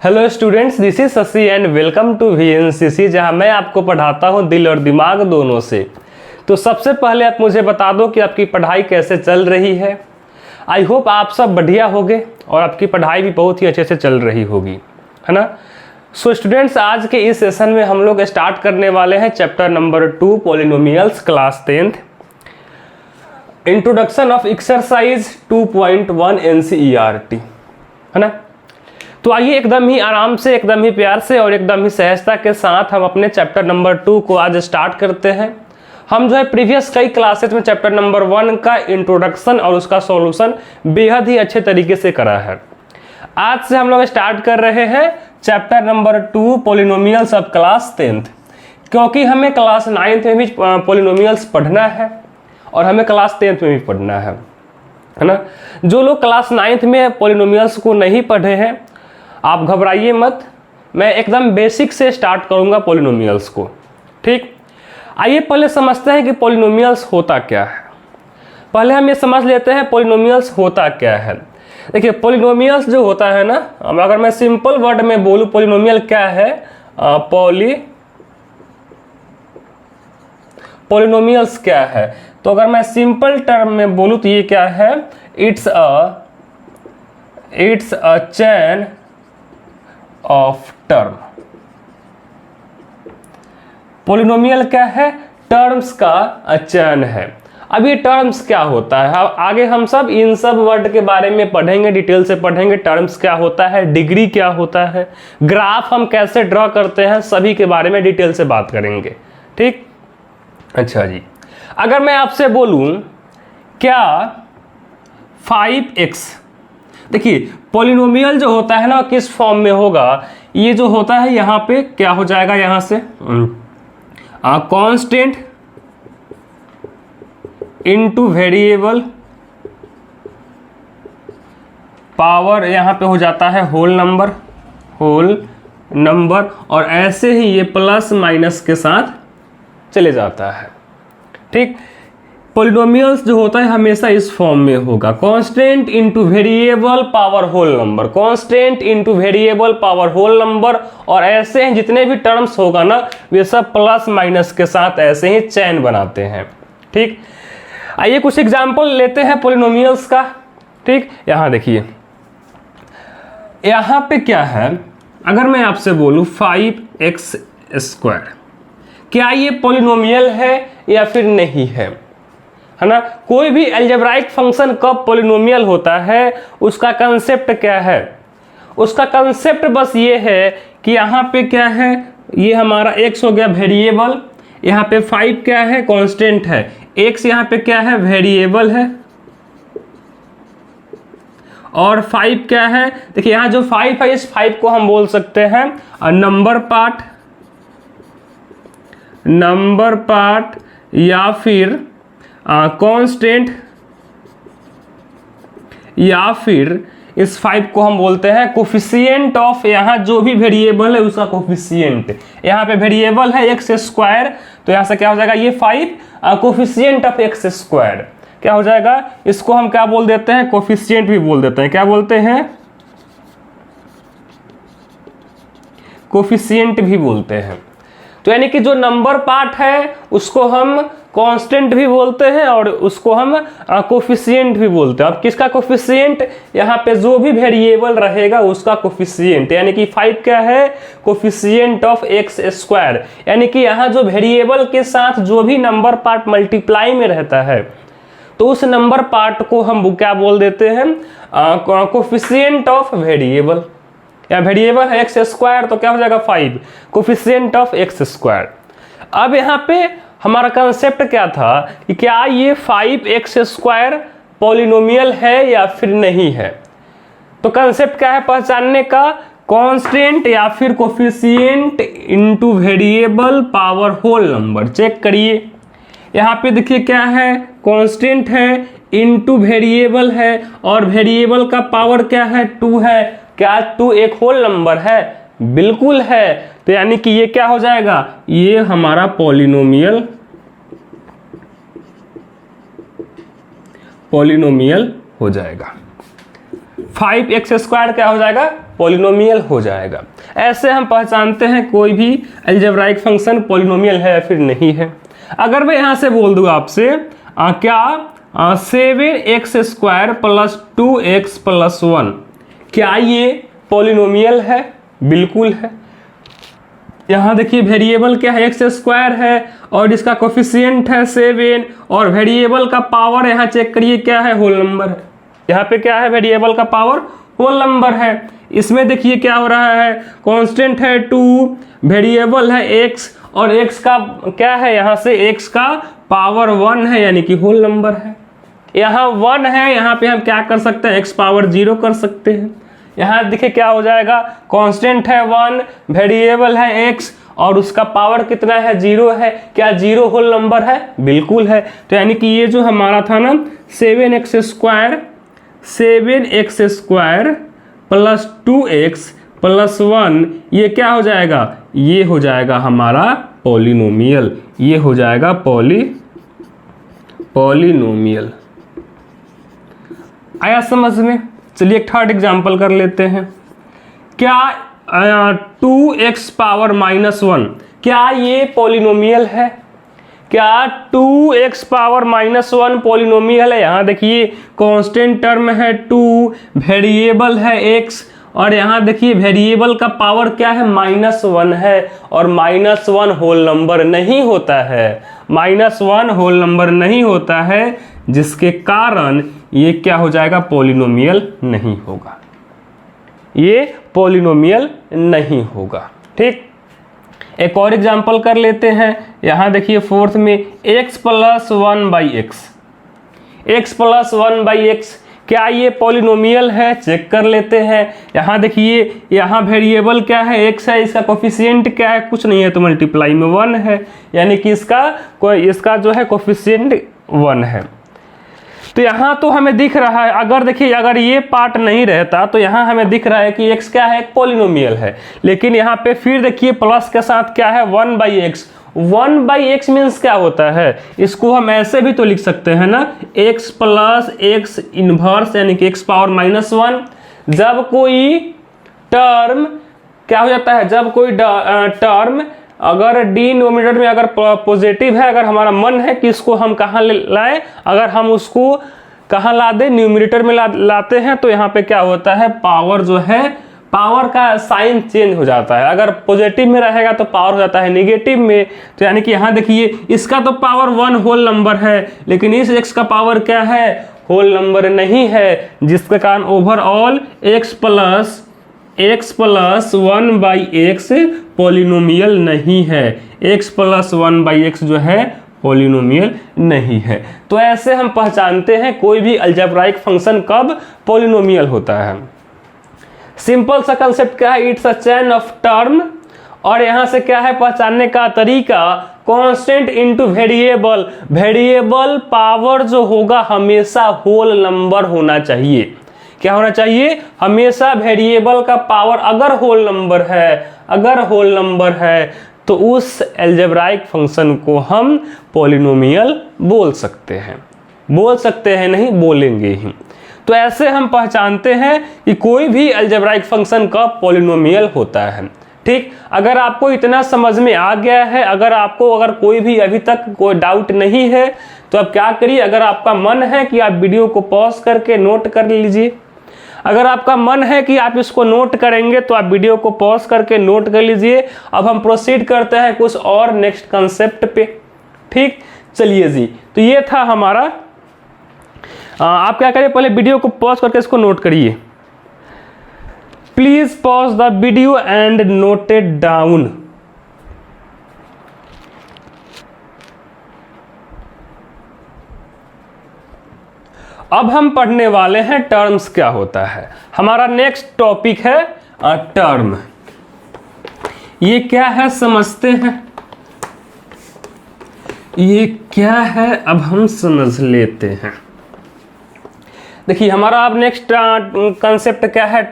Hello students, this is Shashi and welcome to VNCC, जहां मैं आपको पढ़ाता हूं दिल और दिमाग दोनों से। तो सबसे पहले आप मुझे बता दो कि आपकी पढ़ाई कैसे चल रही है। आई होप आप सब बढ़िया होगे और आपकी पढ़ाई भी बहुत ही अच्छे से चल रही होगी, है ना। सो स्टूडेंट्स, आज के इस सेशन में हम लोग स्टार्ट करने वाले हैं chapter number 2 polynomials class 10th, introduction of exercise 2.1 NCERT, है ना। तो आइए एकदम ही आराम से, एकदम ही प्यार से और एकदम ही सहजता के साथ हम अपने चैप्टर नंबर 2 को आज स्टार्ट करते हैं। हम जो है प्रीवियस कई क्लासेस में चैप्टर नंबर 1 का इंट्रोडक्शन और उसका सॉल्यूशन बेहद ही अच्छे तरीके से करा है। आज से हम लोग स्टार्ट कर रहे हैं chapter number 2 polynomials of class 10th, क्योंकि हमें क्लास 9th में भी पॉलिनोमियल्स पढ़ना है और हमें क्लास 10th में भी पढ़ना है ना। जो लोग क्लास 9th में पॉलिनोमियल्स को नहीं पढ़े हैं, आप घबराइए मत, मैं एकदम बेसिक से स्टार्ट करूंगा पॉलिनोमियल्स को। ठीक, आइए पहले समझते हैं कि पॉलिनोमियल्स होता क्या है। पहले हम ये समझ लेते हैं पॉलिनोमियल्स होता क्या है। देखिए, पॉलिनोमियल्स जो होता है ना, अगर मैं सिंपल वर्ड में बोलूं पॉलिनोमियल क्या है, पॉलिनोमियल्स क्या है, तो अगर मैं सिंपल टर्म में बोलूं तो ये क्या है, it's a chain of term. Polynomial क्या है, टर्म्स का चयन है। अब ये टर्म्स क्या होता है, आगे हम सब इन सब वर्ड के बारे में पढ़ेंगे, डिटेल से पढ़ेंगे। टर्म्स क्या होता है, डिग्री क्या होता है, ग्राफ हम कैसे ड्रॉ करते हैं, सभी के बारे में डिटेल से बात करेंगे। ठीक, अच्छा जी, अगर मैं आपसे बोलूं क्या 5x, देखिए पॉलिनोमियल जो होता है ना किस फॉर्म में होगा, ये जो होता है यहाँ पे क्या हो जाएगा, यहां से कांस्टेंट इनटू वेरिएबल, पावर यहाँ पे हो जाता है होल नंबर, और ऐसे ही ये प्लस माइनस के साथ चले जाता है। ठीक, पॉलिनोमियल्स जो होता है हमेशा इस फॉर्म में होगा, constant into variable power whole number, constant into variable power whole number, और ऐसे ही जितने भी टर्म्स होगा ना वे सब प्लस माइनस के साथ ऐसे ही चैन बनाते हैं। ठीक, आइए कुछ एग्जांपल लेते हैं पॉलिनोमियल्स का। ठीक, यहां देखिए, यहां पे क्या है, अगर मैं आपसे बोलूं 5x², क्या ये पॉलिनोमियल है या फिर नहीं है ना। कोई भी अलजेब्राइक फंक्शन कब पॉलिनोमियल होता है, उसका कंसेप्ट क्या है, उसका कंसेप्ट बस ये है कि यहाँ पे क्या है, ये हमारा x हो गया वेरिएबल, यहाँ पे 5 क्या है, कांस्टेंट है, x यहाँ पे क्या है, वेरिएबल है, और 5 क्या है, देखिए यहाँ जो 5 है, इस 5 को हम बोल सकते हैं नंबर पार्ट या फिर कांस्टेंट, या फिर इस 5 को हम बोलते हैं कोफिशिएंट ऑफ, यहाँ जो भी वेरिएबल है उसका कोफिशिएंट। यहाँ पे वेरिएबल है x², तो यहाँ से क्या हो जाएगा, ये 5 कोफिशिएंट ऑफ x² क्या हो जाएगा, इसको हम क्या बोल देते हैं, कोफिशिएंट भी बोल देते हैं। क्या बोलते हैं, कोफिशिएंट भी बोलते हैं। तो यानी कि जो नंबर पार्ट है उसको हम कांस्टेंट भी बोलते हैं और उसको हम कोफिशिएंट भी बोलते हैं। अब किसका कोफिशिएंट, यहाँ पे जो भी वेरिएबल रहेगा उसका कोफिशिएंट, यानी कि 5 क्या है, कोफिशिएंट ऑफ x², यानी कि यहाँ जो वेरिएबल के साथ जो भी नंबर पार्ट मल्टीप्लाई में रहता है तो उस नंबर पार्ट को हम क्या बोल देते हैं, कोफिशिएंट ऑफ वेरिएबल। या वेरिएबल है x², तो क्या हो जाएगा 5 कोफिशिएंट ऑफ x²। अब यहाँ पे हमारा कंसेप्ट क्या था कि क्या ये 5x² पॉलिनोमियल है या फिर नहीं है। तो कंसेप्ट क्या है पहचानने का, कांस्टेंट या फिर coefficient into variable power whole number. Check करिए, यहाँ पे देखिए क्या है, कांस्टेंट है इनटू वेरिएबल है, और वेरिएबल का पावर क्या है, 2 है। क्या 2 एक होल नंबर है, बिल्कुल है। तो यानी कि ये क्या हो जाएगा, ये हमारा पॉलिनोमियल हो जाएगा। 5x² क्या हो जाएगा, पॉलिनोमियल हो जाएगा। ऐसे हम पहचानते हैं कोई भी अलजेब्राइक फंक्शन पॉलिनोमियल है या फिर नहीं है। अगर मैं यहाँ से बोल दूँ आपसे क्या 7x² + 2x + 1 क्या ये पॉलिनोमियल है? बिल्कुल है। यहाँ देखिए वेरिएबल क्या है, x² है और इसका कोफिशिएंट है 7 और वेरिएबल का पावर यहाँ चेक करिए क्या है, होल नंबर है। यहाँ पे क्या है, वेरिएबल का पावर होल नंबर है। इसमें देखिए क्या हो रहा है, कांस्टेंट है 2, वेरिएबल है x और x का क्या है, यहाँ से x का पावर 1 है यानी कि होल नंबर है। यहाँ 1 है, यहाँ पे हम क्या कर सकते हैं, x पावर 0 कर सकते हैं। यहाँ देखिए क्या हो जाएगा, कांस्टेंट है 1, वेरिएबल है x और उसका पावर कितना है, 0 है। क्या 0 होल नंबर है? बिल्कुल है। तो यानी कि ये जो हमारा था ना 7x² + 2x + 1 ये क्या हो जाएगा, ये हो जाएगा हमारा पॉलिनोमियल, ये हो जाएगा पॉलिनोमियल। आया समझ में? चलिए एक थर्ड एग्जांपल कर लेते हैं। क्या 2x पावर -1 क्या ये पॉलिनोमियल है? क्या 2x पावर -1 पॉलिनोमियल है? यहाँ देखिए कांस्टेंट टर्म है 2, वेरिएबल है x और यहाँ देखिए वेरिएबल का पावर क्या है, -1 है और -1 होल नंबर नहीं होता है, -1 होल नंबर नहीं होता है, जिसके कारण ये क्या हो जाएगा, पॉलिनोमियल नहीं होगा, ये पॉलिनोमियल नहीं होगा। ठीक, एक और एग्जांपल कर लेते हैं। यहाँ देखिए फोर्थ में x + 1/x, x + 1/x क्या ये पॉलिनोमियल है? चेक कर लेते हैं। यहाँ देखिए यहाँ वेरिएबल क्या है, x है, इसका कोफिशिएंट क्या है, कुछ नहीं है तो मल्टीप्लाई में 1 है, यानी कि इसका जो है कोफिशिएंट 1 है। तो यहाँ तो हमें दिख रहा है, अगर देखिए अगर ये पार्ट नहीं रहता तो यहाँ हमें दिख रहा है कि x क्या है, एक पॉलिनोमियल है। लेकिन यहाँ पे फिर देखिए प्लस के साथ क्या है, 1/x। 1/x मीन्स क्या होता है, इसको हम ऐसे भी तो लिख सकते हैं ना, x + x इनवर्स यानी कि x पावर -1। जब कोई टर्म क्या हो जाता है, जब कोई टर्म अगर डिनोमिनेटर में अगर पॉजिटिव है, अगर हमारा मन है कि इसको हम कहाँ लाएं, अगर हम उसको कहाँ ला दें, न्यूमरेटर में लाते हैं तो यहाँ पे क्या होता है, पावर जो है, पावर का साइन चेंज हो जाता है। अगर पॉजिटिव में रहेगा तो पावर हो जाता है नेगेटिव में। तो यानी कि यहाँ देखिए इसका तो पावर 1 होल नंबर है, लेकिन इस x का पावर क्या है, होल नंबर नहीं है, जिसके कारण ओवरऑल x + 1/x पॉलिनोमियल नहीं है, x + 1/x जो है पॉलिनोमियल नहीं है। तो ऐसे हम पहचानते हैं कोई भी अलजेब्राइक फंक्शन कब पॉलिनोमियल होता है। सिंपल सा कंसेप्ट क्या है, it's a chain of term. और यहाँ से क्या है पहचानने का तरीका, constant into variable, variable power जो होगा हमेशा होल नंबर होना चाहिए। क्या होना चाहिए, हमेशा वेरिएबल का पावर अगर होल नंबर है तो उस अलजेब्राइक फंक्शन को हम पॉलिनोमियल बोल सकते हैं, नहीं बोलेंगे ही। तो ऐसे हम पहचानते हैं कि कोई भी अलजेब्राइक फंक्शन का पॉलिनोमियल होता है। ठीक, अगर आपको इतना समझ में आ गया है, अगर कोई भी अभी तक कोई डाउट नहीं है तो आप क्या करिए, अगर आपका मन है कि आप वीडियो को पॉज करके नोट कर लीजिए। अगर आपका मन है कि आप इसको नोट करेंगे तो आप वीडियो को पॉज करके नोट कर लीजिए। अब हम प्रोसीड करते हैं कुछ और नेक्स्ट कंसेप्ट पे। ठीक, चलिए जी, तो ये था हमारा। आप क्या करिए, पहले वीडियो को पॉज करके इसको नोट करिए। Please pause the video and note it down. अब हम पढ़ने वाले हैं टर्म्स क्या होता है। हमारा नेक्स्ट टॉपिक है टर्म। ये क्या है समझते हैं, ये क्या है अब हम समझ लेते हैं। देखिए हमारा अब नेक्स्ट कंसेप्ट क्या है,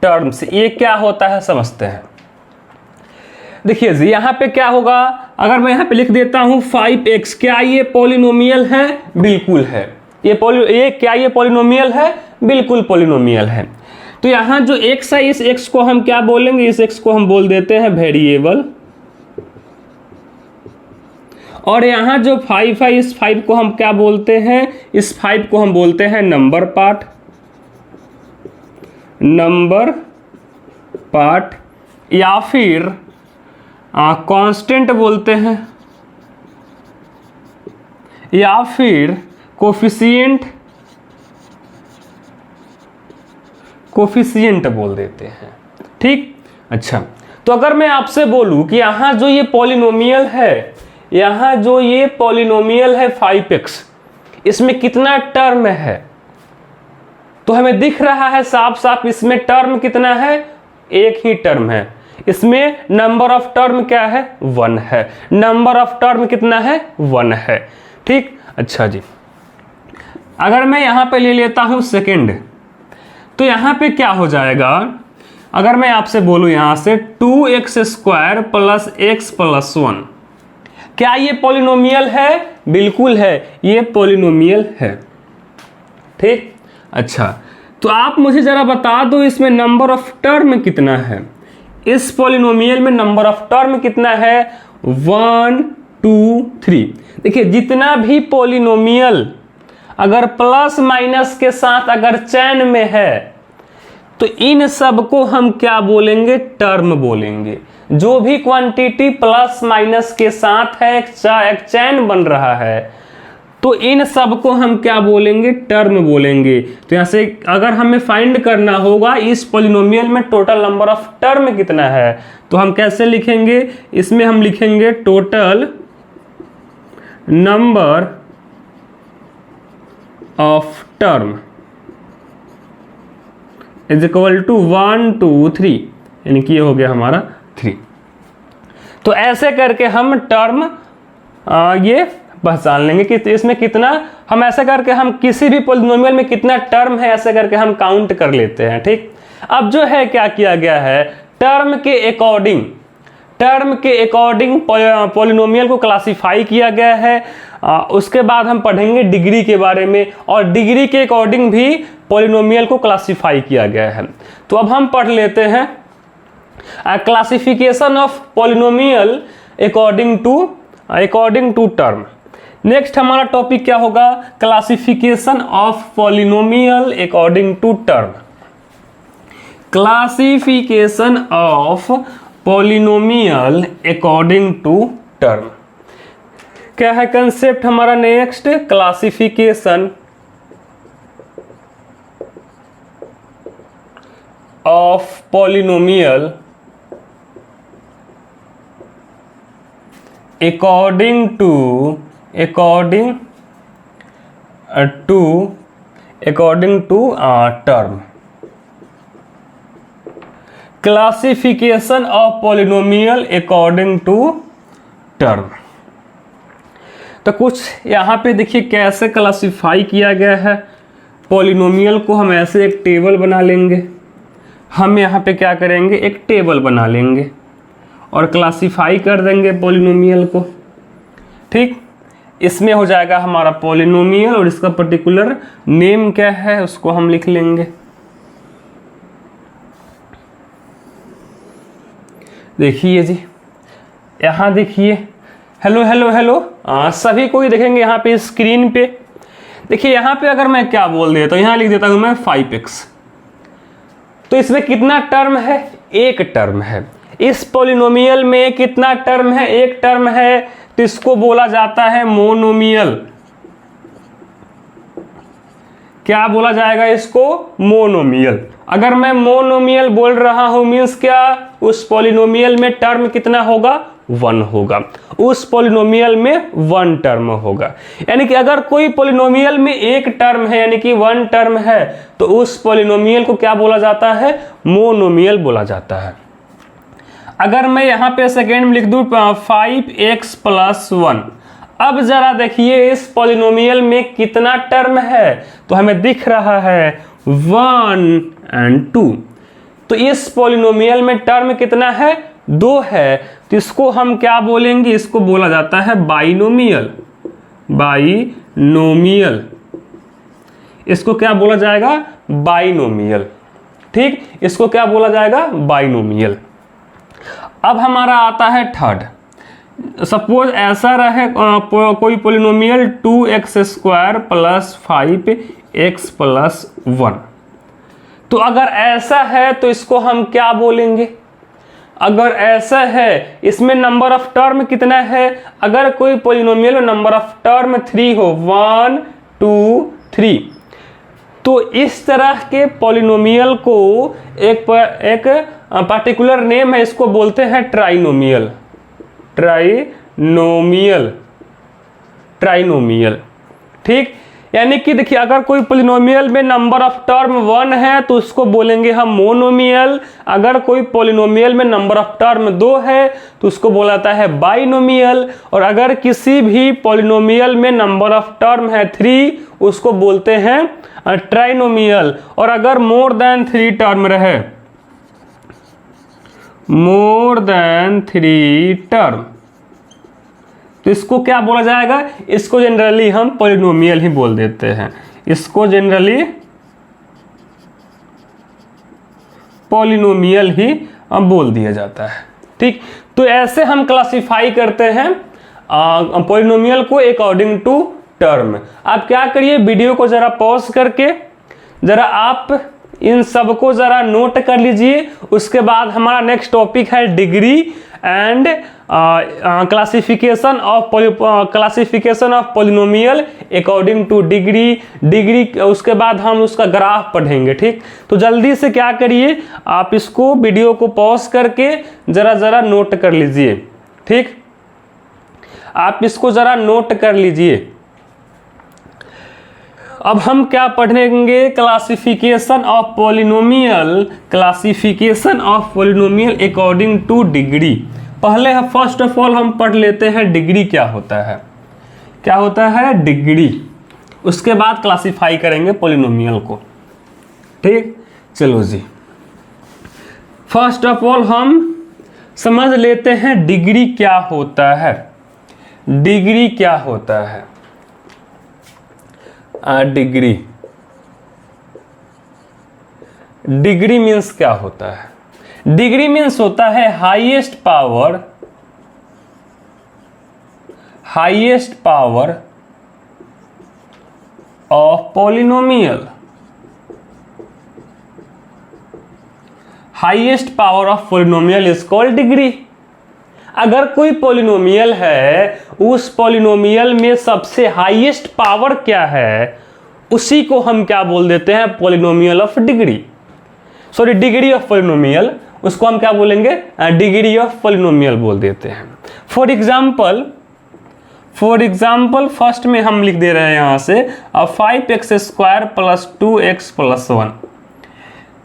टर्म्स। ये क्या होता है समझते हैं। देखिए जी यहाँ पे क्या होगा, अगर मैं यहाँ पे लिख देता हूँ 5x, क्या ये पॉलिनोमियल है? बिल्कुल है। ये क्या ये पॉलिनोमियल है? बिल्कुल पॉलिनोमियल है। तो यहाँ जो x है इस x को हम क्या बोलेंगे? इस x को हम बोल देते हैं वेरिएबल। और यहाँ जो 5 है इस 5 को हम क्या बोलते हैं? इस 5 को हम बोलते हैं नंबर पार्ट। नंबर पार्ट या फिर कांस्टेंट बोलते हैं, या फिर कोफिशिएंट बोल देते हैं। ठीक, अच्छा। तो अगर मैं आपसे बोलूं कि यहाँ जो ये पॉलिनोमियल है, यहाँ जो ये पॉलिनोमियल है 5x, इसमें कितना टर्म है? तो हमें दिख रहा है साफ साफ इसमें टर्म कितना है? एक ही टर्म है। इसमें नंबर ऑफ टर्म क्या है? 1 है। नंबर ऑफ टर्म कितना है? 1 है। ठीक, अच्छा जी। अगर मैं यहां पे ले लेता हूं सेकेंड, तो यहां पे क्या हो जाएगा? अगर मैं आपसे बोलूं यहां से 2x square plus x plus 1, क्या ये पॉलिनोमियल है? बिल्कुल है, ये पॉलिनोमियल है। ठीक, अच्छा। तो आप मुझे जरा बता दो इसमें नंबर ऑफ टर्म कितना है? इस पॉलिनोमियल में नंबर ऑफ टर्म कितना है? 1 2 3। देखिए, जितना भी पॉलिनोमियल अगर प्लस माइनस के साथ अगर चैन में है तो इन सब को हम क्या बोलेंगे? टर्म बोलेंगे। जो भी क्वांटिटी प्लस माइनस के साथ है, एक चैन बन रहा है, तो इन सब को हम क्या बोलेंगे? टर्म बोलेंगे। तो यहां से अगर हमें फाइंड करना होगा इस पॉलिनोमियल में टोटल नंबर ऑफ टर्म कितना है, तो हम कैसे लिखेंगे? इसमें हम लिखेंगे total number of term is equal to 1 2 3, यानी कि ये हो गया हमारा 3। तो ऐसे करके हम टर्म ये पहचान लेंगे कि इसमें कितना, हम ऐसे करके हम किसी भी पॉलिनोमियल में कितना टर्म है ऐसे करके हम काउंट कर लेते हैं। ठीक, अब जो है क्या किया गया है? टर्म के अकॉर्डिंग पॉलिनोमियल को क्लासिफाई किया गया है। उसके बाद हम पढ़ेंगे डिग्री के बारे में, और डिग्री के अकॉर्डिंग भी पॉलिनोमियल को क्लासिफाई किया गया है। तो अब हम पढ़ लेते हैं classification of polynomial according to term. Next हमारा टॉपिक क्या होगा? Classification of polynomial according to term. Classification of polynomial according to term क्या है कंसेप्ट हमारा? Next, classification of polynomial according to term. Classification of polynomial according to term. तो कुछ यहाँ पे देखिए कैसे क्लासिफाई किया गया है पॉलिनोमियल को। हम ऐसे एक टेबल बना लेंगे, हम यहाँ पे क्या करेंगे? एक टेबल बना लेंगे और क्लासिफाई कर देंगे पॉलिनोमियल को। ठीक, इसमें हो जाएगा हमारा पॉलिनोमियल और इसका पर्टिकुलर नेम क्या है उसको हम लिख लेंगे। देखिए जी, यहाँ देखिए, हेलो हेलो हेलो, सभी कोई देखेंगे यहाँ पे स्क्रीन पे। देखिए यहाँ पे अगर मैं क्या बोल देता हूँ, यहाँ लिख देता हूँ मैं 5x, तो इसमें कितना टर्म है? एक टर्म है। इस पॉलिनोमियल में कितना टर्म है? एक टर्म है, तो इसको बोला जाता है मोनोमियल। क्या बोला जाएगा इसको? मोनोमियल। अगर मैं मोनोमियल बोल रहा हूं मीन्स क्या? उस पॉलिनोमियल में टर्म कितना होगा? 1 होगा। उस पॉलिनोमियल में 1 टर्म होगा। यानी कि अगर कोई पॉलिनोमियल में एक टर्म है यानी कि 1 टर्म है, तो उस पॉलिनोमियल को क्या बोला जाता है? मोनोमियल बोला जाता है। अगर मैं यहां पे सेकेंड में लिख दूं 5x + 1, अब जरा देखिए इस पॉलिनोमियल में कितना टर्म है, तो हमें दिख रहा है 1 और 2। तो इस पॉलिनोमियल में टर्म कितना है? 2 है। तो इसको हम क्या बोलेंगे? इसको बोला जाता है बाइनोमियल। बाइनोमियल इसको क्या बोला जाएगा? बाइनोमियल। ठीक, इसको क्या बोला जाएगा? बाइनोमियल। अब हमारा आता है थर्ड। सपोज ऐसा रहे कोई पोलिनोमियल 2x² + 5x + 1। तो अगर ऐसा है तो इसको हम क्या बोलेंगे? अगर ऐसा है, इसमें नंबर ऑफ टर्म कितना है? अगर कोई पोलिनोमियल में नंबर ऑफ टर्म 3 हो, 1 2 3, तो इस तरह के पोलिनोमियल को एक पार्टिकुलर नेम है, इसको बोलते हैं ट्राइनोमियल। ट्राइनोमियल। ठीक, यानी कि देखिए, अगर कोई पोलिनोमियल में नंबर ऑफ टर्म 1 है तो उसको बोलेंगे हम मोनोमियल। अगर कोई पोलिनोमियल में नंबर ऑफ टर्म 2 है तो उसको बोला जाता है बाइनोमियल। और अगर किसी भी पोलिनोमियल में नंबर ऑफ टर्म है 3, उसको बोलते हैं ट्राइनोमियल। और अगर मोर देन 3 टर्म रहे, मोर देन 3 टर्म, तो इसको क्या बोला जाएगा? इसको जनरली हम पॉलिनोमियल ही बोल देते हैं। इसको जनरली पॉलिनोमियल ही बोल दिया जाता है। ठीक, तो ऐसे हम क्लासिफाई करते हैं पॉलिनोमियल को अकॉर्डिंग टू टर्म। आप क्या करिए, वीडियो को जरा पॉज करके जरा आप इन सबको जरा नोट कर लीजिए। उसके बाद हमारा नेक्स्ट टॉपिक है degree and classification of polynomial according two degree. उसके बाद हम उसका ग्राफ पढ़ेंगे। ठीक, तो जल्दी से क्या करिए, आप इसको वीडियो को पॉज करके जरा नोट कर लीजिए। ठीक, आप इसको जरा नोट कर लीजिए। अब हम क्या पढ़ेंगे? Classification of polynomial according two degree. पहले फर्स्ट ऑफ ऑल हम पढ़ लेते हैं डिग्री क्या होता है। क्या होता है? डिग्री। उसके बाद क्लासिफाई करेंगे पॉलिनोमियल को। ठीक, चलो जी, फर्स्ट ऑफ ऑल हम समझ लेते हैं डिग्री क्या होता है। डिग्री क्या होता है? डिग्री मीन्स क्या होता है? डिग्री मीन्स होता है highest power of polynomial. Highest power of polynomial is called degree. अगर कोई पॉलिनोमियल है, उस पॉलिनोमियल में सबसे हाईएस्ट पावर क्या है, उसी को हम क्या बोल देते हैं? Polynomial of degree. Sorry, degree of polynomial, उसको हम क्या बोलेंगे? डिग्री ऑफ पॉलिनोमियल बोल देते हैं। फॉर एग्जाम्पल फर्स्ट में हम लिख दे रहे हैं यहां से 5x² + 2x + 1।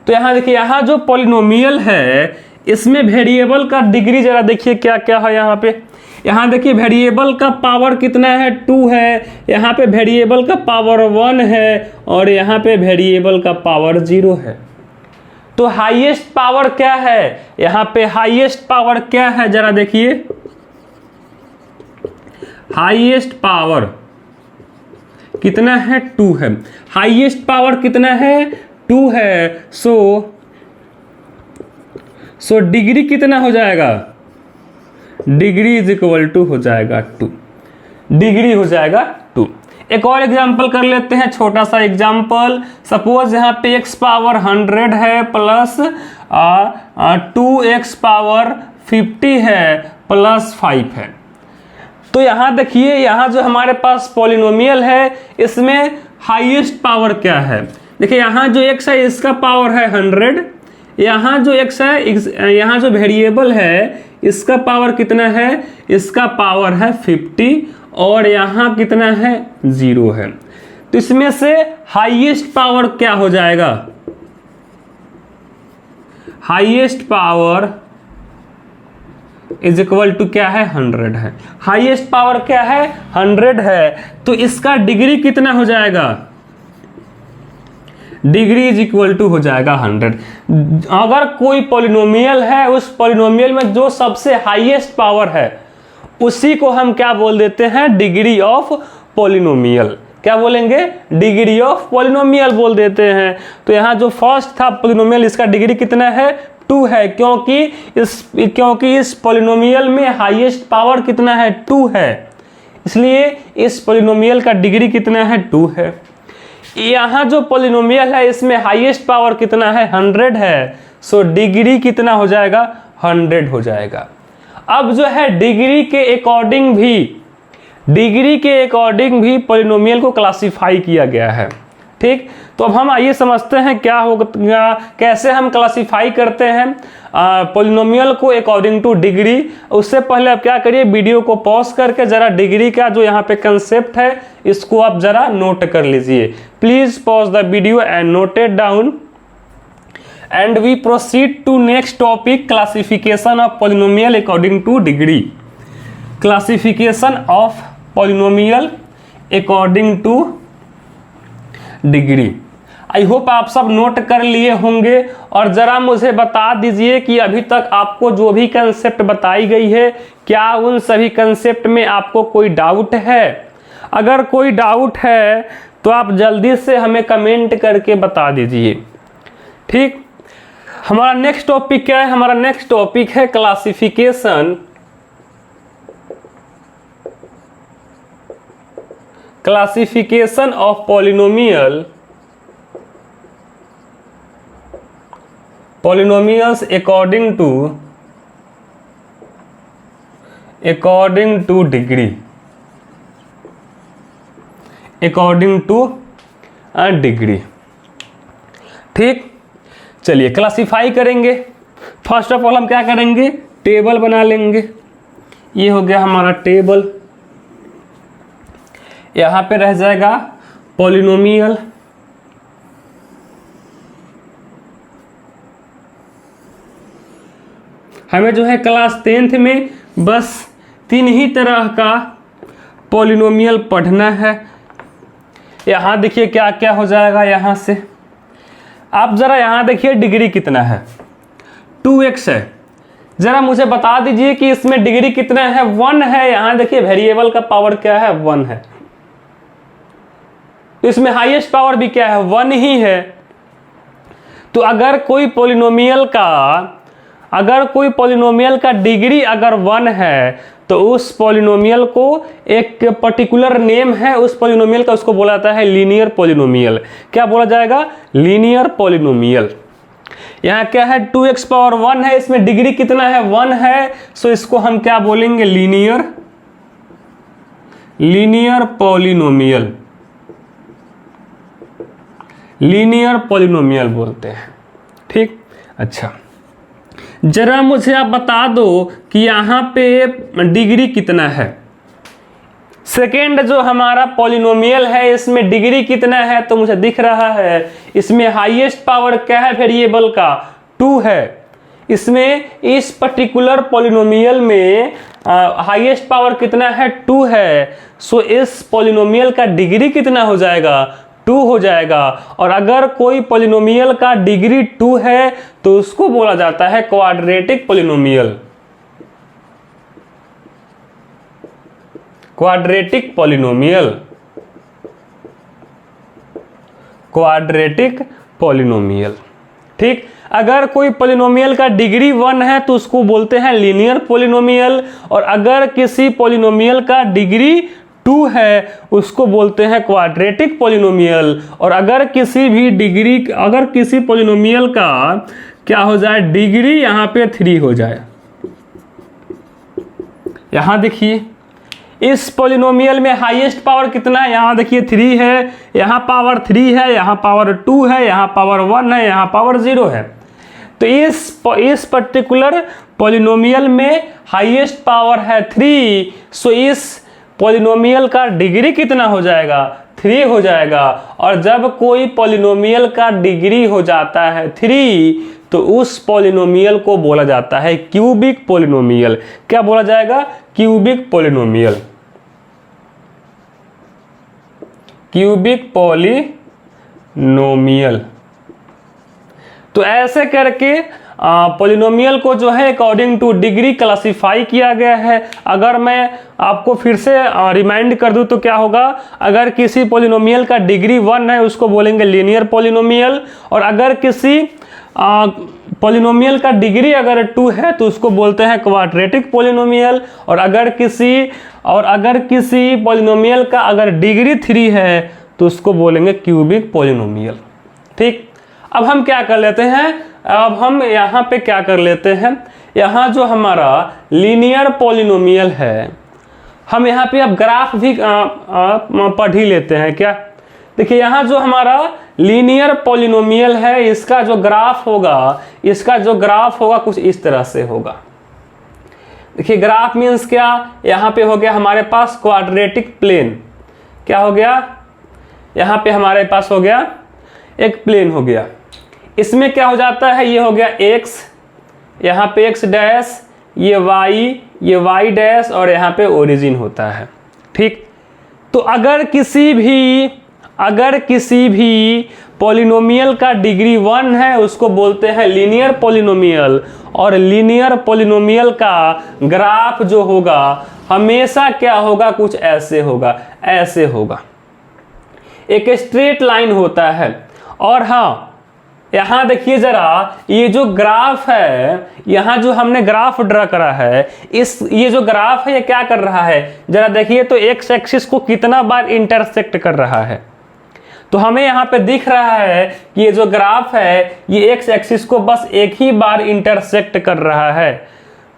तो यहां देखिए, यहां जो पॉलिनोमियल है इसमें वेरिएबल का डिग्री जरा देखिए क्या क्या है। यहाँ पे यहाँ देखिए वेरिएबल का पावर कितना है? 2 है। यहाँ पे वेरिएबल का पावर 1 है और यहाँ पे वेरिएबल का पावर 0 है। तो हाईएस्ट पावर क्या है? यहाँ पे हाईएस्ट पावर क्या है? जरा देखिए, हाईएस्ट पावर कितना है? 2 है। हाईएस्ट पावर कितना है? 2 है। सो डिग्री कितना हो जाएगा? डिग्री इज इक्वल टू हो जाएगा 2। डिग्री हो जाएगा 2। एक और एग्जांपल कर लेते हैं, छोटा सा एग्जांपल। सपोज यहाँ पे x पावर 100 है प्लस 2x पावर 50 है प्लस 5 है। तो यहाँ देखिए, यहाँ जो हमारे पास पॉलिनोमियल है इसमें हाईएस्ट पावर क्या है? देखिए, यहाँ जो x है इसका पावर है 100। यहाँ जो x है, यहाँ जो वेरिएबल है इसका पावर कितना है? इसका पावर है 50 और यहाँ कितना है? 0 है। तो इसमें से हाईएस्ट पावर क्या हो जाएगा? Highest power is equal to क्या है? 100 है। हाईएस्ट पावर क्या है? 100 है। तो इसका डिग्री कितना हो जाएगा? डिग्री इज इक्वल टू हो जाएगा 100। अगर कोई पॉलिनोमियल है, उस पॉलिनोमियल में जो सबसे हाईएस्ट पावर है उसी को हम क्या बोल देते हैं? Degree of polynomial. क्या बोलेंगे, डिग्री ऑफ पॉलिनोमियल बोल देते हैं। तो यहाँ जो फर्स्ट था पॉलिनोमियल, इसका डिग्री कितना है, 2 है, क्योंकि इस पॉलिनोमियल में हाईएस्ट पावर कितना है, 2 है, इसलिए इस पॉलिनोमियल का डिग्री कितना है, 2 है। यहाँ जो पॉलिनोमियल है इसमें हाईएस्ट पावर कितना है, 100 है, सो डिग्री कितना हो जाएगा, 100 हो जाएगा। अब जो है डिग्री के अकॉर्डिंग भी पॉलिनोमियल को क्लासिफाई किया गया है। ठीक, तो अब हम आइए समझते हैं क्या होगा, कैसे हम क्लासिफाई करते हैं पॉलिनोमियल को अकॉर्डिंग टू डिग्री। उससे पहले आप क्या करिए, वीडियो को पॉज करके जरा डिग्री का जो यहाँ पे कंसेप्ट है इसको आप जरा नोट कर लीजिए। Please pause the video and note it down and we proceed to next topic, classification of polynomial according to degree. Classification of polynomial according to degree. I hope आप सब नोट कर लिए होंगे और जरा मुझे बता दीजिए कि अभी तक आपको जो भी कंसेप्ट बताई गई है, क्या उन सभी कंसेप्ट में आपको कोई डाउट है? अगर कोई डाउट है तो आप जल्दी से हमें कमेंट करके बता दीजिए। ठीक, हमारा नेक्स्ट टॉपिक क्या है, हमारा नेक्स्ट टॉपिक है classification of polynomials according two degree, ठीक, चलिए क्लासिफाई करेंगे। फर्स्ट ऑफ ऑल हम क्या करेंगे, टेबल बना लेंगे। ये हो गया हमारा टेबल, यहां पे रह जाएगा पॉलिनोमियल, हमें जो है क्लास 10th में बस 3 ही तरह का पॉलिनोमियल पढ़ना है। यहां देखिए क्या क्या हो जाएगा, यहां से आप जरा यहां देखिए डिग्री कितना है, 2x है। जरा मुझे बता दीजिए कि इसमें डिग्री कितना है, 1 है। यहां देखिए वेरिएबल का पावर क्या है, 1 है। इसमें हाईएस्ट पावर भी क्या है, 1 ही है। तो अगर कोई पॉलिनोमियल का डिग्री अगर 1 है तो उस पॉलिनोमियल को एक पर्टिकुलर नेम है उस पॉलिनोमियल का, उसको बोला जाता है लीनियर पॉलिनोमियल। क्या बोला जाएगा, लीनियर पॉलिनोमियल। यहाँ क्या है, 2x पावर 1 है, इसमें डिग्री कितना है, 1 है, सो इसको हम क्या बोलेंगे, लीनियर पॉलिनोमियल बोलते हैं। ठीक, अच्छा जरा मुझे आप बता दो कि यहाँ पे डिग्री कितना है। सेकेंड जो हमारा पॉलिनोमियल है इसमें डिग्री कितना है, तो मुझे दिख रहा है इसमें हाईएस्ट पावर क्या है वेरिएबल का, 2 है। इसमें इस पर्टिकुलर पॉलिनोमियल में हाईएस्ट पावर कितना है, 2 है। सो इस पॉलिनोमियल का डिग्री कितना हो जाएगा, 2 हो जाएगा। और अगर कोई पॉलिनोमियल का डिग्री 2 है तो उसको बोला जाता है क्वाड्रेटिक पॉलिनोमियल। ठीक, अगर कोई पॉलिनोमियल का डिग्री 1 है तो उसको बोलते हैं लीनियर पॉलिनोमियल, और अगर किसी पॉलिनोमियल का डिग्री 2 है उसको बोलते हैं क्वाड्रेटिक पॉलिनोमियल। और अगर किसी पॉलिनोमियल का क्या हो जाए, डिग्री यहाँ पे 3 हो जाए, यहाँ देखिए इस पॉलिनोमियल में हाईएस्ट पावर कितना है, यहाँ देखिए 3 है, यहाँ पावर 3 है, यहाँ पावर 2 है, यहाँ पावर 1 है, यहाँ पावर 0 है। तो इस पर्टिकुलर पॉलिनोमियल में हाईएस्ट पावर है 3, सो इस पॉलिनोमियल का डिग्री कितना हो जाएगा, 3 हो जाएगा। और जब कोई पॉलिनोमियल का डिग्री हो जाता है 3 तो उस पॉलिनोमियल को बोला जाता है क्यूबिक पॉलिनोमियल। क्या बोला जाएगा, क्यूबिक पॉलिनोमियल। तो ऐसे करके पॉलिनोमियल को जो है अकॉर्डिंग टू डिग्री क्लासिफाई किया गया है। अगर मैं आपको फिर से रिमाइंड कर दूं तो क्या होगा, अगर किसी पॉलिनोमियल का डिग्री 1 है उसको बोलेंगे लीनियर पॉलिनोमियल, और अगर किसी पॉलिनोमियल का डिग्री अगर 2 है तो उसको बोलते हैं क्वाड्रेटिक पॉलिनोमियल, और अगर किसी पॉलिनोमियल का अगर डिग्री 3 है तो उसको बोलेंगे क्यूबिक पॉलिनोमियल। ठीक, अब हम क्या कर लेते हैं, अब हम यहाँ पे क्या कर लेते हैं, यहाँ जो हमारा लीनियर पॉलिनोमियल है, हम यहाँ पे अब ग्राफ भी पढ़ ही लेते हैं क्या। देखिए यहाँ जो हमारा लीनियर पॉलिनोमियल है इसका जो ग्राफ होगा कुछ इस तरह से होगा। देखिए ग्राफ मीन्स क्या, यहाँ पे हो गया हमारे पास क्वाड्रेटिक प्लेन, क्या हो गया, यहाँ पे हमारे पास हो गया एक प्लेन हो गया, इसमें क्या हो जाता है, ये हो गया x, यहाँ पे x डैश, ये y डैश, और यहाँ पे ओरिजिन होता है। ठीक, तो अगर किसी भी पॉलिनोमियल का डिग्री 1 है उसको बोलते हैं लीनियर पॉलिनोमियल, और लीनियर पॉलिनोमियल का ग्राफ जो होगा हमेशा क्या होगा, कुछ ऐसे होगा, एक स्ट्रेट लाइन होता है। और हाँ यहाँ देखिए जरा, ये जो ग्राफ है, यहाँ जो हमने ग्राफ ड्रा करा है, ये जो ग्राफ है ये क्या कर रहा है, जरा देखिए तो एक्स एक्सिस को कितना बार इंटरसेक्ट कर रहा है। तो हमें यहाँ पे दिख रहा है कि ये जो ग्राफ है ये एक्स एक्सिस को बस एक ही बार इंटरसेक्ट कर रहा है।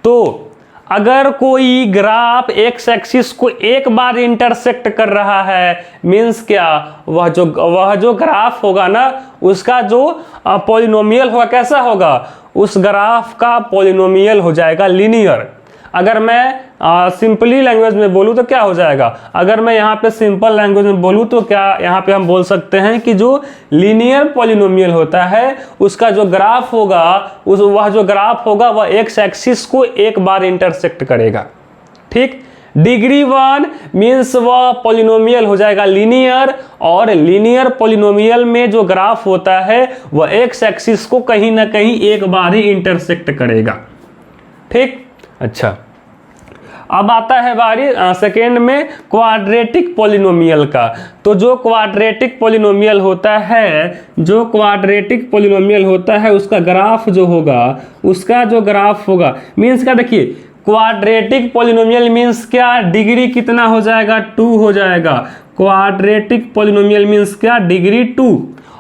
तो अगर कोई ग्राफ एक्स एक्सिस को एक बार इंटरसेक्ट कर रहा है मीन्स क्या, वह जो ग्राफ होगा ना उसका जो पॉलिनोमियल होगा कैसा होगा, उस ग्राफ का पॉलिनोमियल हो जाएगा लीनियर। अगर मैं सिंपली लैंग्वेज में बोलूँ तो क्या हो जाएगा, अगर मैं यहाँ पे सिंपल लैंग्वेज में बोलूँ तो क्या यहाँ पे हम बोल सकते हैं कि जो लीनियर पॉलिनोमियल होता है उसका जो ग्राफ होगा वह एक्स एक्सिस को एक बार इंटरसेक्ट करेगा। ठीक, डिग्री 1 मीन्स वह पॉलिनोमियल हो जाएगा लीनियर, और लीनियर पॉलिनोमियल में जो ग्राफ होता है वह एक्स एक्सिस को कहीं ना कहीं एक बार ही इंटरसेक्ट करेगा। ठीक, अच्छा, अब आता है बारी सेकेंड में क्वाड्रेटिक पॉलिनोमियल का। तो जो क्वाड्रेटिक पॉलिनोमियल होता है उसका ग्राफ जो होगा, मीन्स क्या, देखिए क्वाड्रेटिक पॉलिनोमियल मीन्स क्या, डिग्री कितना हो जाएगा, 2 हो जाएगा। क्वाड्रेटिक पॉलिनोमियल मीन्स क्या, डिग्री 2।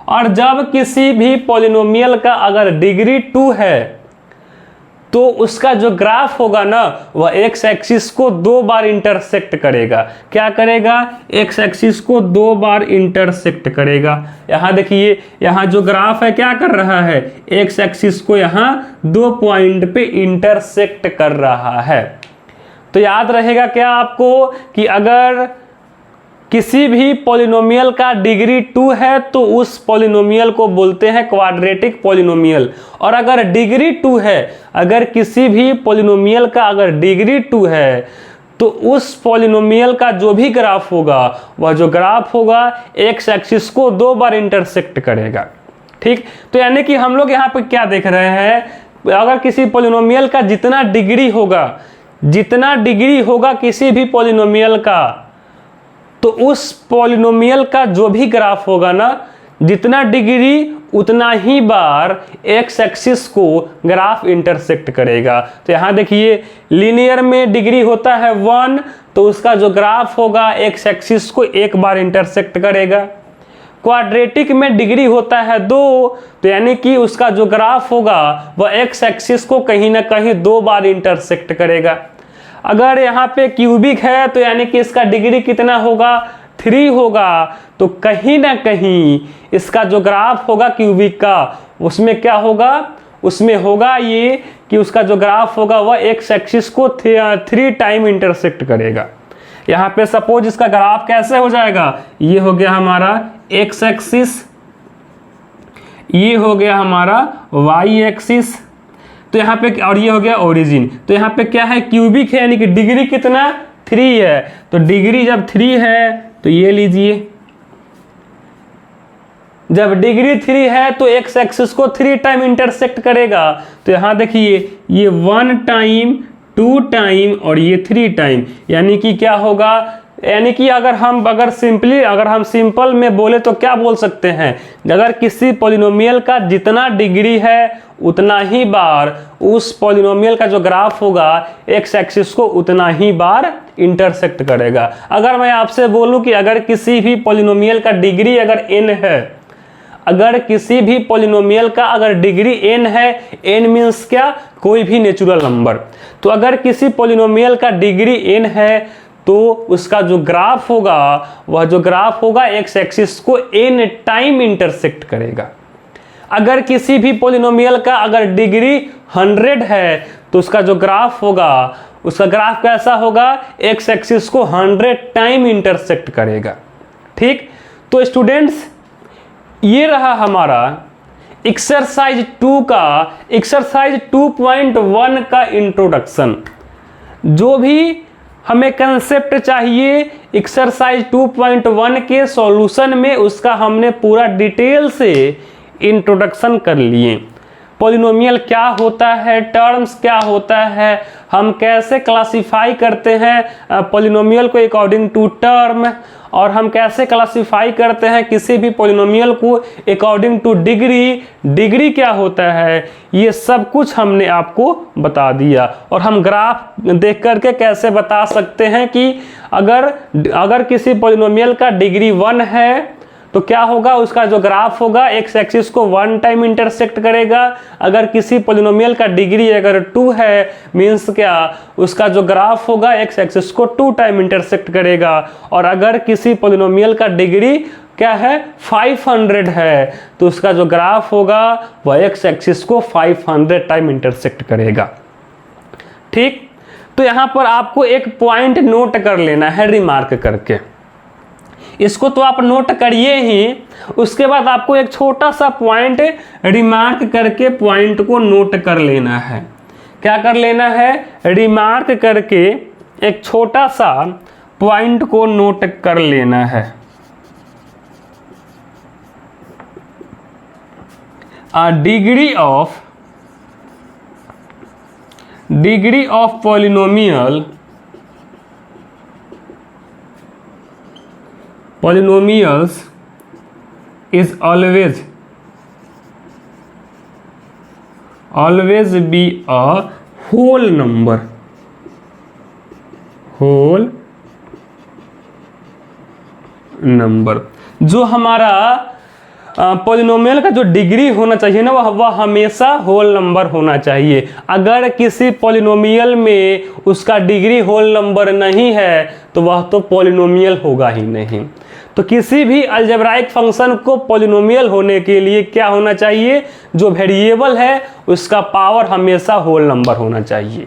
और जब किसी भी पॉलिनोमियल का अगर डिग्री 2 है तो उसका जो ग्राफ होगा ना वह एक्स एक्सिस को 2 बार इंटरसेक्ट करेगा। क्या करेगा, एक्स एक्सिस को 2 बार इंटरसेक्ट करेगा। यहाँ देखिए, यहाँ जो ग्राफ है क्या कर रहा है, एक्स एक्सिस को यहाँ 2 पॉइंट पे इंटरसेक्ट कर रहा है। तो याद रहेगा क्या आपको कि अगर किसी भी पॉलिनोमियल का डिग्री 2 है तो उस पॉलिनोमियल को बोलते हैं क्वाड्रेटिक पॉलिनोमियल। और अगर डिग्री 2 है, अगर किसी भी पॉलिनोमियल का अगर डिग्री 2 है तो उस पॉलिनोमियल का जो भी ग्राफ होगा वह जो ग्राफ होगा एक्स एक्सिस को 2 बार इंटरसेक्ट करेगा। ठीक, तो यानी कि हम लोग यहाँ पे क्या देख रहे हैं, अगर किसी पॉलिनोमियल का जितना डिग्री होगा किसी भी पॉलिनोमियल का, तो उस पॉलिनोमियल का जो भी ग्राफ होगा ना, जितना डिग्री उतना ही बार एक्स एक्सिस को ग्राफ इंटरसेक्ट करेगा। तो यहाँ देखिए लीनियर में डिग्री होता है 1, तो उसका जो ग्राफ होगा एक्स एक्सिस को एक बार इंटरसेक्ट करेगा। क्वाड्रेटिक में डिग्री होता है 2, तो यानी कि उसका जो ग्राफ होगा वह एक्स एक्सिस को कहीं ना कहीं 2 बार इंटरसेक्ट करेगा। अगर यहाँ पे क्यूबिक है तो यानी कि इसका डिग्री कितना होगा, 3 होगा, तो कहीं ना कहीं इसका जो ग्राफ होगा क्यूबिक का उसमें क्या होगा, उसमें होगा ये कि उसका जो ग्राफ होगा वह एक्स एक्सिस को 3 टाइम इंटरसेक्ट करेगा। यहाँ पे सपोज इसका ग्राफ कैसे हो जाएगा, ये हो गया हमारा एक्स एक्सिस, ये हो गया हमारा वाई एक्सिस, तो यहाँ पे और ये हो गया ओरिजिन। तो यहाँ पे क्या है, क्यूबिक है यानी कि डिग्री कितना, 3 है। तो डिग्री जब 3 है तो ये लीजिए, जब डिग्री 3 है तो एक्स एक्सिस को 3 टाइम इंटरसेक्ट करेगा। तो यहाँ देखिए ये 1 टाइम, 2 टाइम और ये 3 टाइम, यानी कि क्या होगा, यानी कि अगर हम सिंपल में बोले तो क्या बोल सकते हैं, अगर किसी पॉलिनोमियल का जितना डिग्री है उतना ही बार उस पॉलिनोमियल का जो ग्राफ होगा एक्स एक्सिस को उतना ही बार इंटरसेक्ट करेगा। अगर मैं आपसे बोलूं कि अगर किसी भी पॉलिनोमियल का डिग्री अगर n है, अगर किसी भी पॉलिनोमियल का अगर डिग्री n है, n मीन्स क्या, कोई भी नेचुरल नंबर, तो अगर किसी पॉलिनोमियल का डिग्री n है तो उसका जो ग्राफ होगा वह जो ग्राफ होगा एक्स एक्सिस को n टाइम इंटरसेक्ट करेगा। अगर किसी भी पॉलिनोमियल का अगर डिग्री 100 है तो उसका जो ग्राफ होगा, उसका ग्राफ कैसा होगा, एक्स एक्सिस को 100 टाइम इंटरसेक्ट करेगा। ठीक, तो स्टूडेंट्स ये रहा हमारा एक्सरसाइज 2.1 का इंट्रोडक्शन। जो भी हमें कंसेप्ट चाहिए एक्सरसाइज 2.1 के सॉल्यूशन में, उसका हमने पूरा डिटेल से इंट्रोडक्शन कर लिए। पॉलिनोमियल क्या होता है, टर्म्स क्या होता है, हम कैसे क्लासिफाई करते हैं पॉलिनोमियल को अकॉर्डिंग टू टर्म, और हम कैसे क्लासिफाई करते हैं किसी भी पॉलिनोमियल को अकॉर्डिंग टू डिग्री क्या होता है, ये सब कुछ हमने आपको बता दिया। और हम ग्राफ देख करके कैसे बता सकते हैं कि अगर किसी पॉलिनोमियल का डिग्री 1 है तो क्या होगा, उसका जो ग्राफ होगा एक्स एक्सिस को 1 टाइम इंटरसेक्ट करेगा। अगर किसी पॉलिनोमियल का डिग्री अगर 2 है मीन्स क्या, उसका जो ग्राफ होगा एक्स एक्सिस को 2 टाइम इंटरसेक्ट करेगा। और अगर किसी पॉलिनोमियल का डिग्री क्या है 500 है तो उसका जो ग्राफ होगा वह एक्स एक्सिस को 500 टाइम इंटरसेक्ट करेगा। ठीक, तो यहाँ पर आपको एक पॉइंट नोट कर लेना है रिमार्क करके, इसको तो आप नोट करिए ही, उसके बाद आपको एक छोटा सा पॉइंट रिमार्क करके पॉइंट को नोट कर लेना है। क्या कर लेना है, रिमार्क करके एक छोटा सा पॉइंट को नोट कर लेना है। Degree of polynomials is always be a whole number, जो हमारा पॉलिनोमियल का जो डिग्री होना चाहिए ना वह हमेशा होल नंबर होना चाहिए। अगर किसी पॉलिनोमियल में उसका डिग्री होल नंबर नहीं है तो वह तो पॉलिनोमियल होगा ही नहीं। तो किसी भी अलजेब्राइक फंक्शन को पॉलिनोमियल होने के लिए क्या होना चाहिए, जो वेरिएबल है उसका पावर हमेशा होल नंबर होना चाहिए।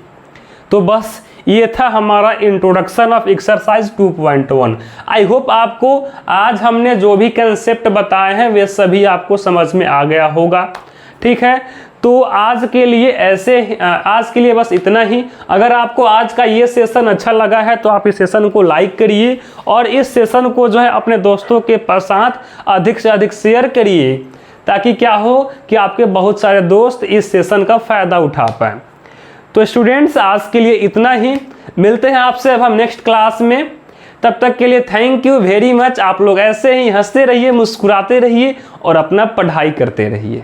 तो बस ये था हमारा introduction of exercise 2.1। I hope आपको आज हमने जो भी कंसेप्ट बताए हैं वे सभी आपको समझ में आ गया होगा। ठीक है, तो आज के लिए बस इतना ही। अगर आपको आज का ये सेशन अच्छा लगा है तो आप इस सेशन को लाइक करिए और इस सेशन को जो है अपने दोस्तों के साथ अधिक से अधिक शेयर करिए, ताकि क्या हो कि आपके बहुत सारे दोस्त इस सेशन का फ़ायदा उठा पाएँ। तो स्टूडेंट्स आज के लिए इतना ही, मिलते हैं आपसे अब हम नेक्स्ट क्लास में। तब तक के लिए थैंक यू वेरी मच। आप लोग ऐसे ही हंसते रहिए, मुस्कुराते रहिए और अपना पढ़ाई करते रहिए।